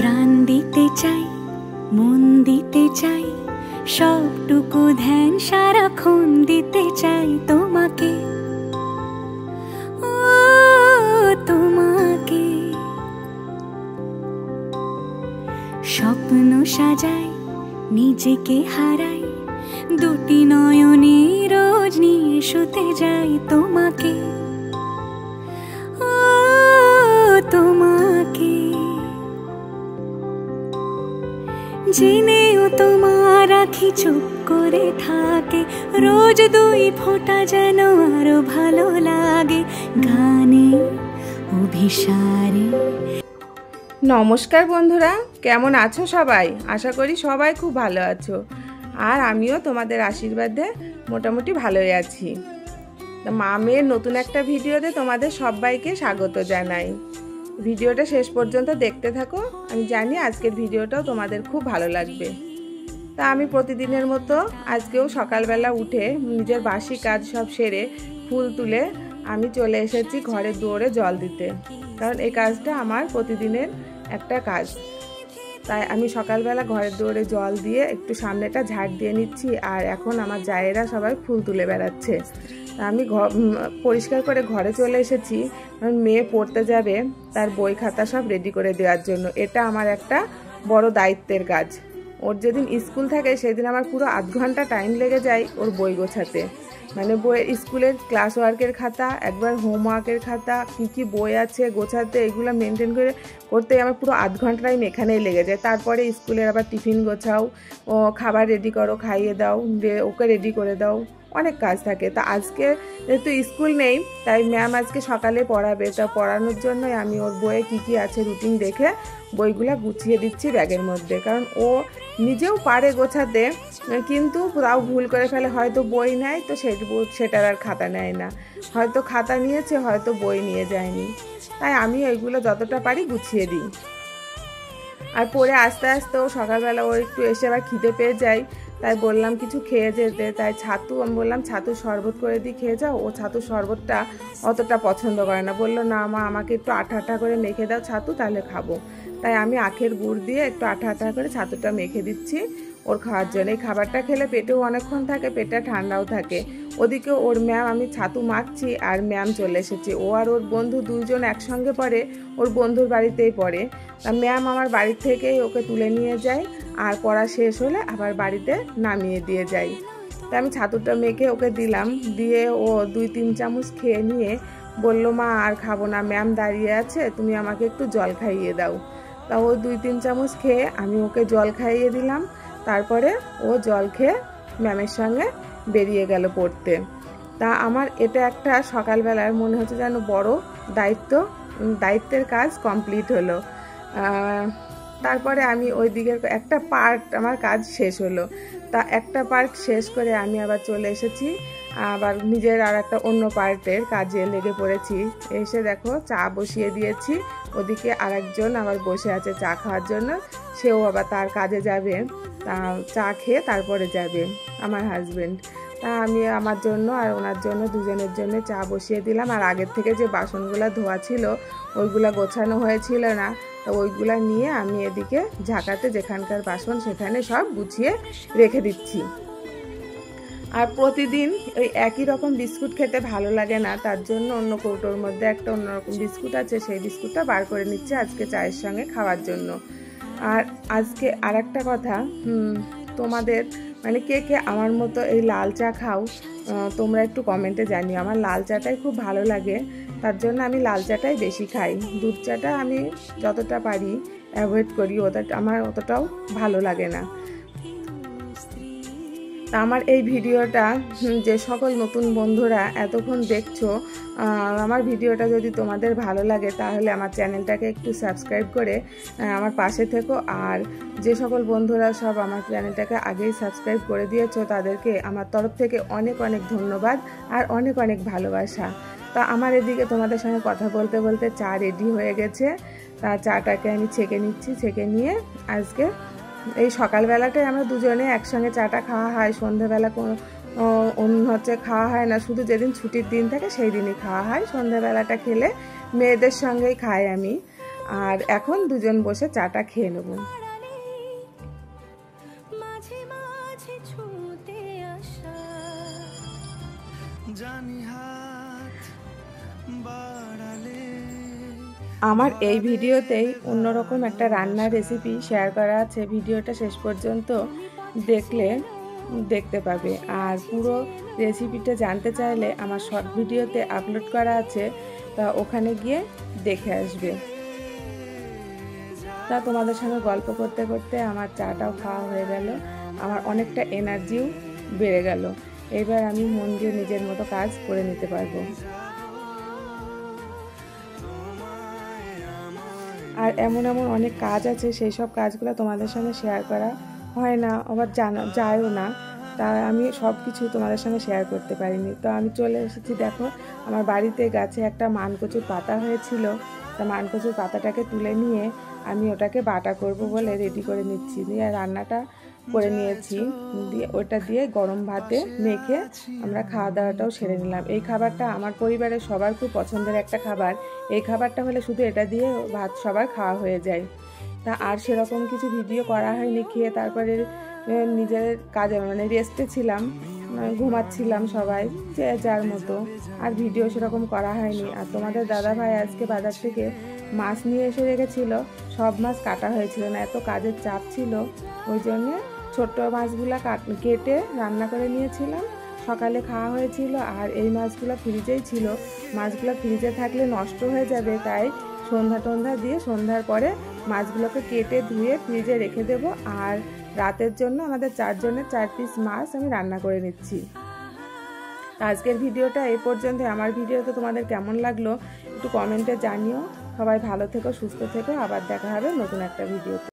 প্রাণ দিতে চাই, মন দিতে চাই, সবটুকু ধ্যান সারাক্ষণ দিতে চাই তোমাকে, ও তোমাকে। স্বপ্ন সাজাই, নিজেকে হারাই, দুটি নয়নে রোজ নিয়ে শুতে যাই তোমাকে, ও তোমাকে। জেনেও তোমার আখি চুপ করে থাকে, রোজ দুই ফোঁটা যেন আরো ভালো লাগে গানে অভিসারে। নমস্কার বন্ধুরা, কেমন আছো সবাই? আশা করি সবাই খুব ভালো আছো, আর আমিও তোমাদের আশীর্বাদে মোটামুটি ভালোই আছি। মামের নতুন একটা ভিডিওতে তোমাদের সবাইকে স্বাগত জানাই। ভিডিওটা শেষ পর্যন্ত দেখতে থাকো, আমি জানি আজকের ভিডিওটাও তোমাদের খুব ভালো লাগবে। তা আমি প্রতিদিনের মতো আজকেও সকালবেলা উঠে নিজের বাসি কাজ সব সেরে ফুল তুলে আমি চলে এসেছি ঘরের দুয়ারে জল দিতে, কারণ এই কাজটা আমার প্রতিদিনের একটা কাজ। তাই আমি সকালবেলা ঘরের দুয়ারে জল দিয়ে একটু সামনেটা ঝাড় দিয়ে নিচ্ছি, আর এখন আমার জায়েরা সবাই ফুল তুলে বেড়াচ্ছে। আমি পরিষ্কার করে ঘরে চলে এসেছি, কারণ মেয়ে পড়তে যাবে, তার বই খাতা সব রেডি করে দেওয়ার জন্য। এটা আমার একটা বড় দায়িত্বের কাজ। ওর যেদিন স্কুল থাকে সেদিন আমার পুরো আধ ঘন্টা টাইম লেগে যায় ওর বই গোছাতে, মানে বইয়ের স্কুলের ক্লাস ওয়ার্কের খাতা, একবার হোমওয়ার্কের খাতা, কী কী বই আছে গোছাতে, এগুলো মেনটেন করে করতে আমার পুরো আধ ঘন্টা টাইম এখানেই লেগে যায়। তারপরে স্কুলের আবার টিফিন গোছাও, ও খাবার রেডি করো, খাইয়ে দাও, ওকে রেডি করে দাও, অনেক কাজ থাকে। তা আজকে যেহেতু স্কুল নেই, তাই ম্যাম আজকে সকালে পড়াবে, তা পড়ানোর জন্যই আমি ওর বইয়ে কী কী আছে রুটিন দেখে বইগুলো গুছিয়ে দিচ্ছি ব্যাগের মধ্যে। কারণ ও নিজেও পারে গোছাতে, কিন্তু তাও ভুল করে ফেলে, হয়তো বই নেয় তো সেটার আর খাতা নেয় না, হয়তো খাতা নিয়েছে হয়তো বই নিয়ে যায়নি। তাই আমি ওইগুলো যতটা পারি গুছিয়ে দিই। আর পরে আস্তে আস্তে ও সকালবেলা ও একটু এসে আবার খিদে পেয়ে যায়, তাই বললাম কিছু খেয়ে যেতে। তাই আমি বললাম ছাতুর শরবত করে দিই, খেয়ে যাও। ও ছাতুর শরবতটা অতটা পছন্দ করে না, বললো না মা আমাকে একটু আঠা আঠা করে মেখে দাও ছাতু, তাহলে খাবো। তাই আমি আখের গুড় দিয়ে একটু আঠা আঠা করে ছাতুটা মেখে দিচ্ছি ওর খাওয়ার জন্য। এই খাবারটা খেলে পেটেও অনেকক্ষণ থাকে, পেটটা ঠান্ডাও থাকে। ওদিকে ওর ম্যাম, আমি ছাতু মাখছি আর ম্যাম চলে এসেছে। ও আর ওর বন্ধু দুইজন একসঙ্গে পড়ে, ওর বন্ধুর বাড়িতেই পড়ে। তা ম্যাম আমার বাড়ির থেকেই ওকে তুলে নিয়ে যায়, আর পড়া শেষ হলে আবার বাড়িতে নামিয়ে দিয়ে যায়। তা আমি ছাতুটা মেখে ওকে দিলাম, দিয়ে ও 2-3 চামচ খেয়ে নিয়ে বলল মা আর খাবো না, ম্যাম দাঁড়িয়ে আছে, তুমি আমাকে একটু জল খাইয়ে দাও। তা ও 2-3 চামচ খেয়ে আমি ওকে জল খাইয়ে দিলাম। তারপরে ও জল খেয়ে ম্যামের সঙ্গে বেরিয়ে গেল পড়তে। তা আমার এটা একটা সকালবেলার মনে হচ্ছে যেন বড় দায়িত্বের কাজ কমপ্লিট হলো। তারপরে আমি ওই দিকের একটা পার্ট আমার কাজ শেষ হলো। তা একটা পার্ট শেষ করে আমি আবার চলে এসেছি, আবার নিজের আর একটা অন্য পার্টের কাজে লেগে পড়েছি। এসে দেখো চা বসিয়ে দিয়েছি, ওদিকে আরেকজন আবার বসে আছে চা খাওয়ার জন্য, সেও আবার তার কাজে যাবে। তা চা খেয়ে তারপরে যাবে আমার হাজবেন্ড। তা আমি আমার জন্য আর ওনার জন্য দুজনের জন্য চা বসিয়ে দিলাম। আর আগের থেকে যে বাসনগুলো ধোয়া ছিল ওইগুলো গোছানো হয়েছিল না, তো ওইগুলো নিয়ে আমি এদিকে ঝাঁকাতে যেখানকার বাসন সেখানে সব গুছিয়ে রেখে দিচ্ছি। আর প্রতিদিন ওই একই রকম বিস্কুট খেতে ভালো লাগে না, তার জন্য অন্য কৌটোর মধ্যে একটা অন্যরকম বিস্কুট আছে, সেই বিস্কুটটা বার করে নিচ্ছে আজকে চায়ের সঙ্গে খাওয়ার জন্য। আর আজকে আর একটা কথা, তোমাদের মানে কে কে আমার মতো এই লাল চা খাও তোমরা একটু কমেন্টে জানিও। আমার লাল চাটাই খুব ভালো লাগে, তার জন্য আমি লাল চাটাই বেশি খাই। দুধ চাটা আমি যতটা পারি অ্যাভয়েড করি, আমার অতটাও ভালো লাগে না। তা আমার এই ভিডিওটা যে সকল নতুন বন্ধুরা এতক্ষণ দেখছো, আমার ভিডিওটা যদি তোমাদের ভালো লাগে তাহলে আমার চ্যানেলটাকে একটু সাবস্ক্রাইব করে আমার পাশে থেকো। আর যে সকল বন্ধুরা সব আমার চ্যানেলটাকে আগেই সাবস্ক্রাইব করে দিয়েছো তাদেরকে আমার তরফ থেকে অনেক অনেক ধন্যবাদ আর অনেক অনেক ভালোবাসা। তা আমার এদিকে তোমাদের সঙ্গে কথা বলতে বলতে চা রেডি হয়ে গেছে। তা চাটাকে আমি ছেঁকে নিচ্ছি, ছেঁকে নিয়ে আজকে এই সকালবেলাটাই আমরা দুজনে একসঙ্গে চাটা খাওয়া হয়, সন্ধ্যাবেলা হচ্ছে খাওয়া হয় না, শুধু যেদিন ছুটির দিন থাকে সেই দিনই খাওয়া হয়। সন্ধ্যাবেলাটা খেলে মেয়েদের সঙ্গেই খাই আমি। আর এখন দুজন বসে চাটা খেয়ে নেব। আমার এই ভিডিওতেই অন্যরকম একটা রান্নার রেসিপি শেয়ার করা আছে, ভিডিওটা শেষ পর্যন্ত দেখলে দেখতে পাবে। আর পুরো রেসিপিটা জানতে চাইলে আমার শর্ট ভিডিওতে আপলোড করা আছে, তা ওখানে গিয়ে দেখে আসবে। তা তোমাদের সঙ্গে গল্প করতে করতে আমার চাটাও খাওয়া হয়ে গেল, আমার অনেকটা এনার্জিও বেড়ে গেল। এবার আমি মন দিয়ে নিজের মতো কাজ করে নিতে পারবো। আর এমন এমন অনেক কাজ আছে, সেই সব কাজগুলো তোমাদের সঙ্গে শেয়ার করা হয় না, আবার যায়ও না, তা আমি সব কিছু তোমাদের সঙ্গে শেয়ার করতে পারিনি। তো আমি চলে এসেছি, দেখো আমার বাড়িতে গাছে একটা মানকচুর পাতা হয়েছিল, তা মানকচুর পাতাটাকে তুলে নিয়ে আমি ওটাকে বাটা করব বলে রেডি করে নিচ্ছি। দিয়ে রান্নাটা করে নিয়েছি, দিয়ে ওটা দিয়ে গরম ভাতে মেখে আমরা খাওয়া দাওয়াটাও সেরে নিলাম। এই খাবারটা আমার পরিবারের সবার খুব পছন্দের একটা খাবার। এই খাবারটা হলে শুধু এটা দিয়ে ভাত সবার খাওয়া হয়ে যায়। তা আর সেরকম কিছু ভিডিও করা হয়নি। খেয়ে তারপরে নিজের কাজে মানে রেস্টে ছিলাম, ঘুমাচ্ছিলাম সবাই যে যার মতো, আর ভিডিও সেরকম করা হয়নি। আর তোমাদের দাদাভাই আজকে বাজার থেকে মাছ নিয়ে এসে রেখেছিল, সব মাছ কাটা হয়েছিল না, এত কাজের চাপ ছিল, ওই জন্যে ছোট্ট মাছগুলো কেটে রান্না করে নিয়েছিলাম, সকালে খাওয়া হয়েছিল। আর এই মাছগুলো ফ্রিজেই ছিল, মাছগুলো ফ্রিজে থাকলে নষ্ট হয়ে যাবে, তাই সন্ধ্যা দিয়ে সন্ধ্যার পরে মাছগুলোকে কেটে ধুয়ে ফ্রিজে রেখে দেব। আর রাতের জন্য আমাদের 4 জনের 4 পিস মাছ আমি রান্না করে নিচ্ছি। আজকের ভিডিওটা এই পর্যন্ত। আমার ভিডিওতে তোমাদের কেমন লাগলো একটু কমেন্টে জানিও। সবাই ভালো থেকো, সুস্থ থেকো, আবার দেখা হবে নতুন একটা ভিডিওতে।